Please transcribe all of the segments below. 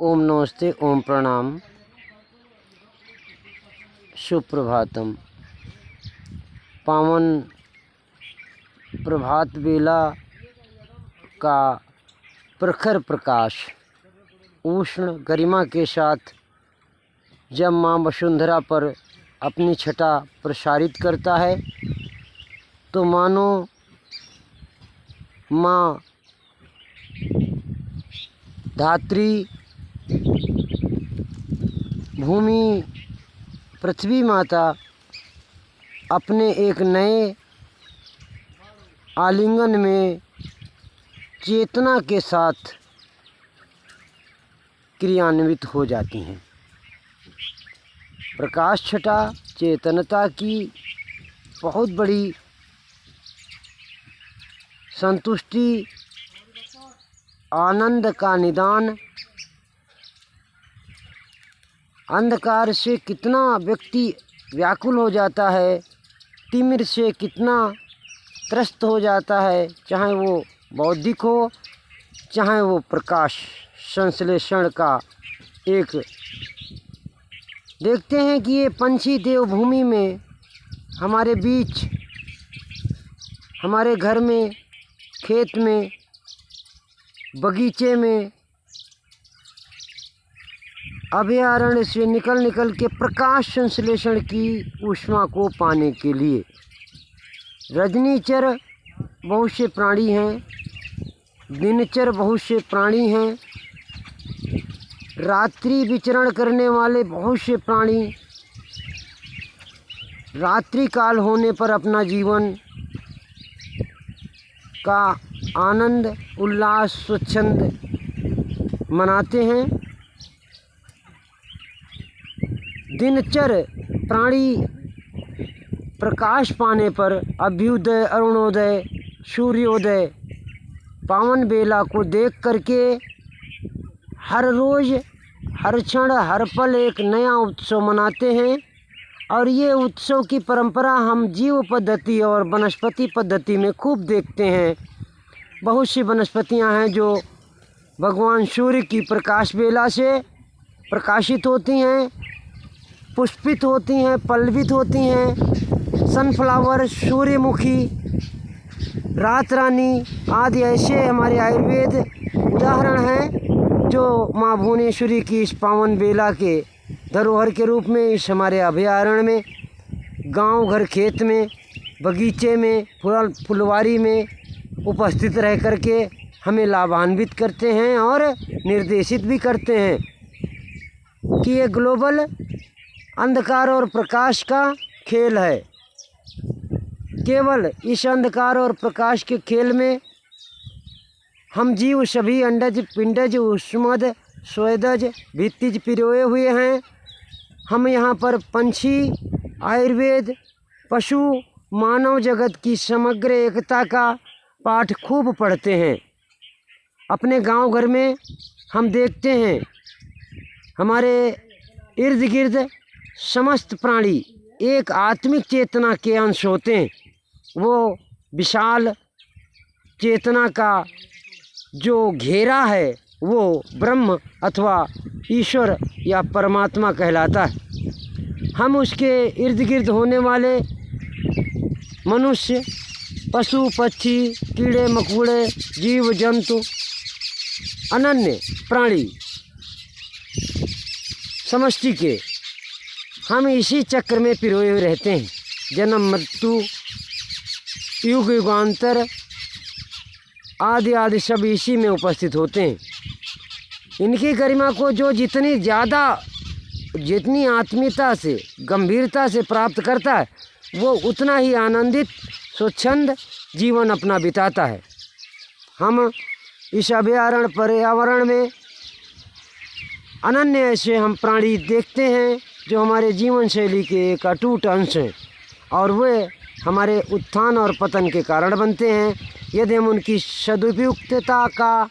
ओम नमस्ते, ओम प्रणाम, सुप्रभातम। पावन प्रभात बेला का प्रखर प्रकाश उष्ण गरिमा के साथ जब माँ वसुंधरा पर अपनी छटा प्रसारित करता है तो मानो माँ धात्री भूमि पृथ्वी माता अपने एक नए आलिंगन में चेतना के साथ क्रियान्वित हो जाती हैं। प्रकाश छटा चेतनता की बहुत बड़ी संतुष्टि, आनंद का निदान। अंधकार से कितना व्यक्ति व्याकुल हो जाता है, तिमिर से कितना त्रस्त हो जाता है, चाहे वो बौद्धिक हो चाहे वो प्रकाश संश्लेषण का एक। देखते हैं कि ये पंछी देवभूमि में हमारे बीच, हमारे घर में, खेत में, बगीचे में, अभयारण्य से निकल के प्रकाश संश्लेषण की ऊष्मा को पाने के लिए रजनीचर बहुत से प्राणी हैं, दिनचर बहुत से प्राणी हैं, रात्रि विचरण करने वाले बहुत से प्राणी रात्रि काल होने पर अपना जीवन का आनंद उल्लास स्वच्छंद मनाते हैं। दिनचर प्राणी प्रकाश पाने पर अभ्युदय, अरुणोदय, सूर्योदय, पावन बेला को देख करके हर रोज़, हर क्षण, हर पल एक नया उत्सव मनाते हैं। और ये उत्सव की परंपरा हम जीव पद्धति और वनस्पति पद्धति में खूब देखते हैं। बहुत सी वनस्पतियां हैं जो भगवान सूर्य की प्रकाश बेला से प्रकाशित होती हैं, पुष्पित होती हैं, पल्लवित होती हैं। सनफ्लावर, सूर्यमुखी, रात रानी आदि ऐसे हमारे आयुर्वेद उदाहरण हैं जो माँ भुवनेश्वरी की इस पावन बेला के धरोहर के रूप में इस हमारे अभयारण्य में, गांव घर खेत में, बगीचे में, फुलवारी में उपस्थित रह करके हमें लाभान्वित करते हैं और निर्देशित भी करते हैं कि ये ग्लोबल अंधकार और प्रकाश का खेल है। केवल इस अंधकार और प्रकाश के खेल में हम जीव सभी अंडज, पिंडज, उष्मद, स्वेदज, भित्तिज पिरोए हुए हैं। हम यहाँ पर पंछी, आयुर्वेद, पशु, मानव जगत की समग्र एकता का पाठ खूब पढ़ते हैं। अपने गांव घर में हम देखते हैं हमारे इर्द गिर्द समस्त प्राणी एक आत्मिक चेतना के अंश होते हैं। वो विशाल चेतना का जो घेरा है वो ब्रह्म अथवा ईश्वर या परमात्मा कहलाता है। हम उसके इर्द गिर्द होने वाले मनुष्य, पशु, पक्षी, कीड़े मकोड़े, जीव जंतु, अनन्य प्राणी समष्टि के हम इसी चक्र में पिरोए हुए रहते हैं। जन्म, मृत्यु, युग युगांतर आदि आदि सब इसी में उपस्थित होते हैं। इनकी गरिमा को जो जितनी आत्मीयता से, गंभीरता से प्राप्त करता है वो उतना ही आनंदित स्वच्छंद जीवन अपना बिताता है। हम इस अभयारण्य पर्यावरण में अनन्य ऐसे हम प्राणी देखते हैं जो हमारे जीवन शैली के एक अटूट अंश हैं और वे हमारे उत्थान और पतन के कारण बनते हैं। यदि हम उनकी सदुपयुक्तता का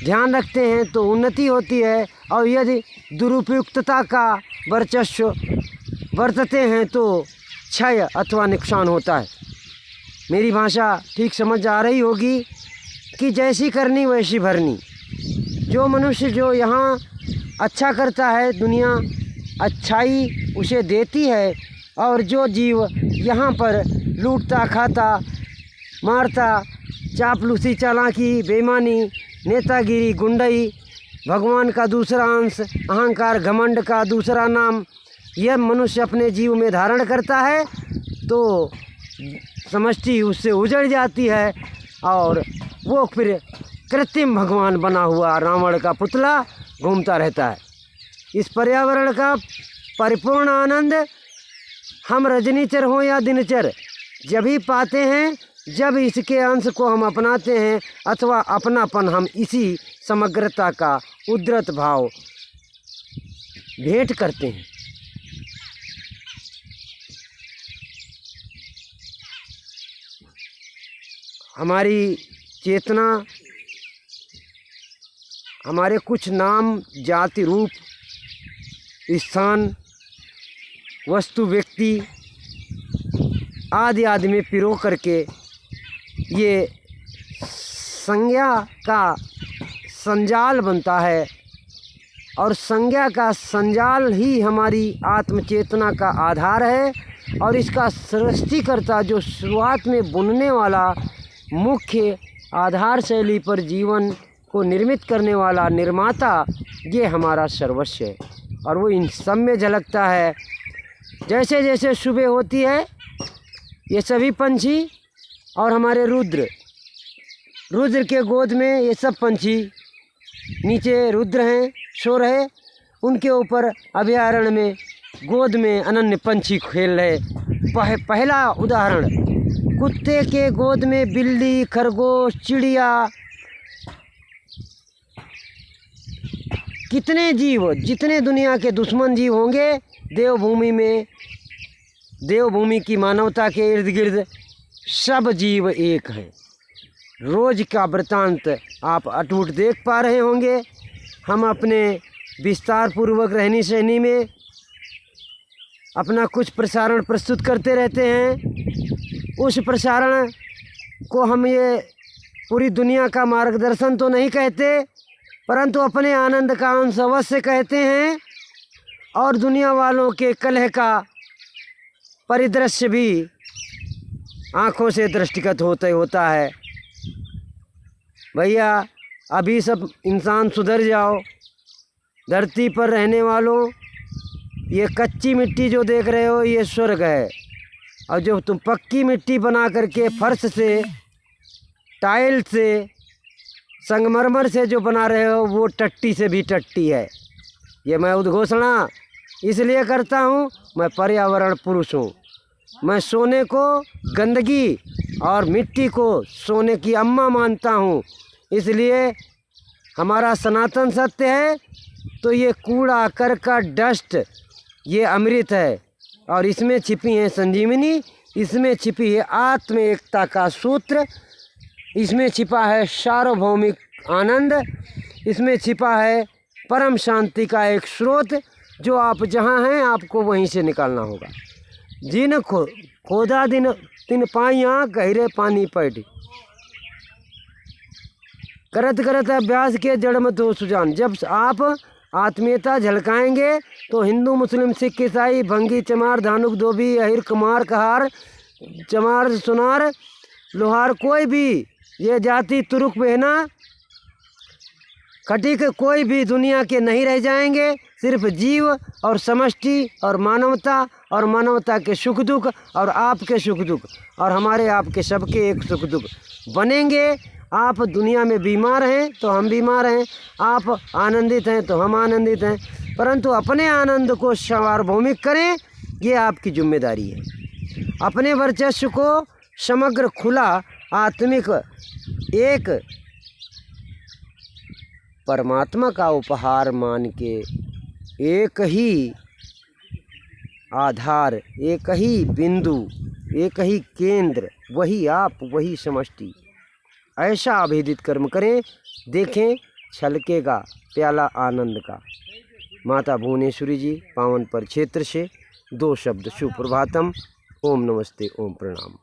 ध्यान रखते हैं तो उन्नति होती है और यदि दुरुपयुक्तता का वर्चस्व बरतते हैं तो क्षय अथवा नुकसान होता है। मेरी भाषा ठीक समझ आ रही होगी कि जैसी करनी वैसी भरनी। जो मनुष्य जो यहाँ अच्छा करता है, दुनिया अच्छाई उसे देती है, और जो जीव यहाँ पर लूटता खाता मारता, चापलूसी चालाकी बेईमानी नेतागिरी गुंडई, भगवान का दूसरा अंश अहंकार घमंड का दूसरा नाम, यह मनुष्य अपने जीव में धारण करता है तो समष्टि उससे उजड़ जाती है और वो फिर कृत्रिम भगवान बना हुआ रावण का पुतला घूमता रहता है। इस पर्यावरण का परिपूर्ण आनंद हम रजनीचर हों या दिनचर जब ही पाते हैं जब इसके अंश को हम अपनाते हैं अथवा अपनापन हम इसी समग्रता का उद्रत भाव भेंट करते हैं। हमारी चेतना, हमारे कुछ नाम जाति रूप स्थान वस्तु व्यक्ति आदि आदि में पिरो करके ये संज्ञा का संजाल बनता है, और संज्ञा का संजाल ही हमारी आत्मचेतना का आधार है। और इसका सृष्टिकर्ता जो शुरुआत में बुनने वाला मुख्य आधार शैली पर जीवन को निर्मित करने वाला निर्माता, ये हमारा सर्वस्व है और वो इन सब में झलकता है। जैसे जैसे सुबह होती है ये सभी पंछी और हमारे रुद्र के गोद में ये सब पंछी नीचे रुद्र हैं सो रहे, उनके ऊपर अभयारण्य में गोद में अनन्य पंछी खेल रहे। पहला उदाहरण, कुत्ते के गोद में बिल्ली खरगोश चिड़िया, कितने जीव, जितने दुनिया के दुश्मन जीव होंगे देवभूमि में, देवभूमि की मानवता के इर्द गिर्द सब जीव एक हैं। रोज का वृतांत आप अटूट देख पा रहे होंगे। हम अपने विस्तार पूर्वक रहनी सहनी में अपना कुछ प्रसारण प्रस्तुत करते रहते हैं। उस प्रसारण को हम ये पूरी दुनिया का मार्गदर्शन तो नहीं कहते, परंतु अपने आनंद का अंश अवश्य कहते हैं। और दुनिया वालों के कलह का परिदृश्य भी आँखों से दृष्टिगत होता है। भैया अभी सब इंसान सुधर जाओ। धरती पर रहने वालों, ये कच्ची मिट्टी जो देख रहे हो ये स्वर्ग है, और जो तुम पक्की मिट्टी बना करके फर्श से, टाइल से, संगमरमर से जो बना रहे हो वो टट्टी से भी टट्टी है। ये मैं उद्घोषणा इसलिए करता हूँ, मैं पर्यावरण पुरुष हूँ। मैं सोने को गंदगी और मिट्टी को सोने की अम्मा मानता हूँ। इसलिए हमारा सनातन सत्य है तो ये कूड़ा करकट डस्ट ये अमृत है, और इसमें छिपी है संजीवनी, इसमें छिपी है आत्म एकता का सूत्र, इसमें छिपा है सार्वभौमिक आनंद, इसमें छिपा है परम शांति का एक स्रोत, जो आप जहाँ हैं आपको वहीं से निकालना होगा। जिन खोदा दिन तिन पाइयाँ गहरे पानी पैठी, करत करत अभ्यास के जड़ मत हो सुजान। जब आप आत्मीयता झलकाएंगे तो हिंदू मुस्लिम सिख ईसाई भंगी चमार धानुक धोबी अहिर कुमार कहार चमार सुनार लोहार कोई भी ये जाति तुरुक बहना खटीक कोई भी दुनिया के नहीं रह जाएंगे। सिर्फ जीव और समष्टि और मानवता के सुख दुख और आपके सुख दुख और हमारे आपके सबके एक सुख दुख बनेंगे। आप दुनिया में बीमार हैं तो हम बीमार हैं, आप आनंदित हैं तो हम आनंदित हैं, परंतु अपने आनंद को सार्वभौमिक करें, ये आपकी जिम्मेदारी है। अपने वर्चस्व को समग्र खुला आत्मिक एक परमात्मा का उपहार मान के एक ही आधार, एक ही बिंदु, एक ही केंद्र, वही आप, वही समष्टि, ऐसा अभेदित कर्म करें। देखें छलकेगा प्याला आनंद का। माता भुवनेश्वरी जी पावन पर क्षेत्र से 2 शब्द सुप्रभातम, ओम नमस्ते, ओम प्रणाम।